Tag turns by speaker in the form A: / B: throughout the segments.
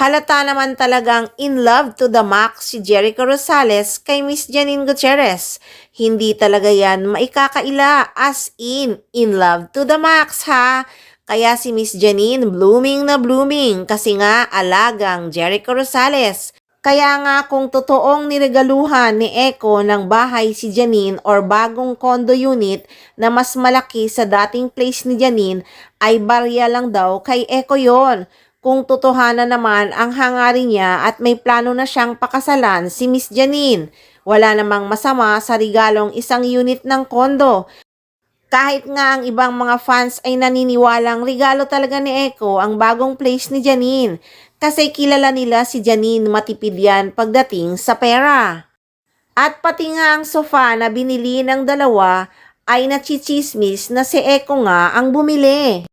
A: Halata naman talagang in love to the max si Jericho Rosales kay Miss Janine Gutierrez. Hindi talaga yan maikakaila, as in love to the max ha. Kaya si Miss Janine blooming na blooming kasi nga alagang Jericho Rosales. Kaya nga kung totoong niregaluhan ni Eco ng bahay si Janine or bagong condo unit na mas malaki sa dating place ni Janine, ay barya lang daw kay Eco yon. Kung totohanan naman ang hangarin niya at may plano na siyang pakasalan si Miss Janine, wala namang masama sa regalong isang unit ng kondo. Kahit nga ang ibang mga fans ay naniniwalang regalo talaga ni Eco ang bagong place ni Janine kasi kilala nila si Janine matipid yan pagdating sa pera. At pati nga ang sofa na binili ng dalawa ay nachichismis na si Eco nga ang bumili.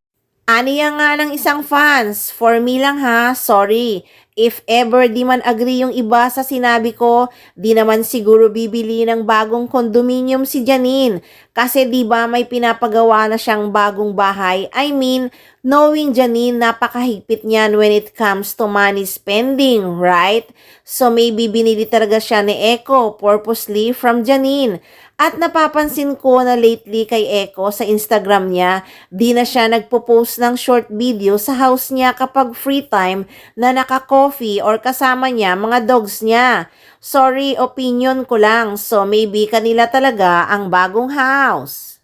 A: Aniya nga ng isang fans, for me lang ha, sorry. If ever di man agree yung iba sa sinabi ko, di naman siguro bibili ng bagong condominium si Janine. Kasi di ba may pinapagawa na siyang bagong bahay? I mean, knowing Janine, napakahigpit niyan when it comes to money spending, right? So maybe binili talaga siya ni Eco purposely from Janine. At napapansin ko na lately kay Eco sa Instagram niya, di na siya nagpo-post ng short video sa house niya kapag free time na naka-coffee or kasama niya mga dogs niya. Sorry, opinion ko lang. So maybe kanila talaga ang bagong house.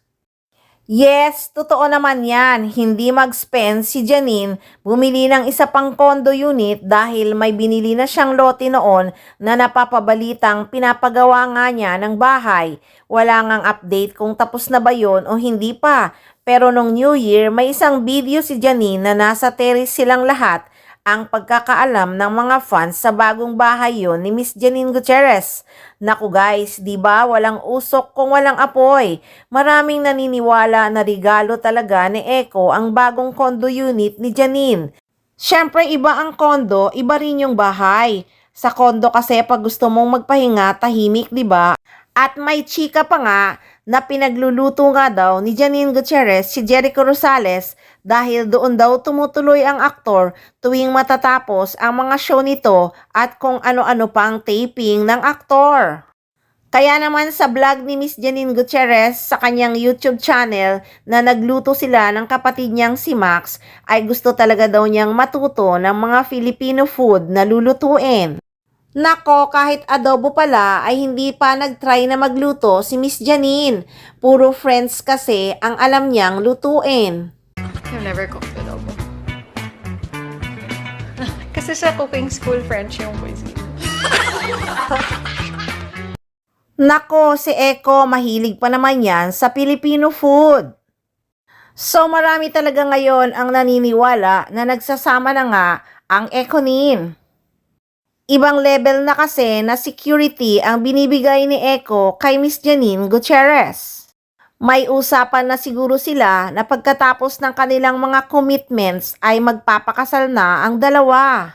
A: Yes, totoo naman yan. Hindi mag-spend si Janine bumili ng isa pang condo unit dahil may binili na siyang lote noon na napapabalitang pinapagawa nga niya ng bahay. Wala ngang update kung tapos na ba yon o hindi pa. Pero nung New Year, may isang video si Janine na nasa terrace silang lahat. Ang pagkakaalam ng mga fans sa bagong bahay yon ni Miss Janine Gutierrez. Naku guys, di ba walang usok kung walang apoy? Maraming naniniwala na regalo talaga ni Eco ang bagong condo unit ni Janine. Siyempre iba ang condo, iba rin yung bahay. Sa condo kasi pag gusto mong magpahinga, tahimik, di ba? At may chika pa nga na pinagluluto nga daw ni Janine Gutierrez si Jericho Rosales dahil doon daw tumutuloy ang aktor tuwing matatapos ang mga show nito at kung ano-ano pang taping ng aktor. Kaya naman sa vlog ni Miss Janine Gutierrez sa kanyang YouTube channel na nagluto sila ng kapatid niyang si Max ay gusto talaga daw niyang matuto ng mga Filipino food na lulutuin. Nako, kahit adobo pala ay hindi pa nag-try na magluto si Miss Janine. Puro friends kasi ang alam niyang lutuin.
B: I've never cooked adobo. Kasi sa cooking school, French yung cuisine.
A: Nako, si Eco mahilig pa naman yan sa Filipino food. So marami talaga ngayon ang naniniwala na nagsasama na nga ang Econin. Ibang level na kasi na security ang binibigay ni Eco kay Miss Janine Gutierrez. May usapan na siguro sila na pagkatapos ng kanilang mga commitments ay magpapakasal na ang dalawa.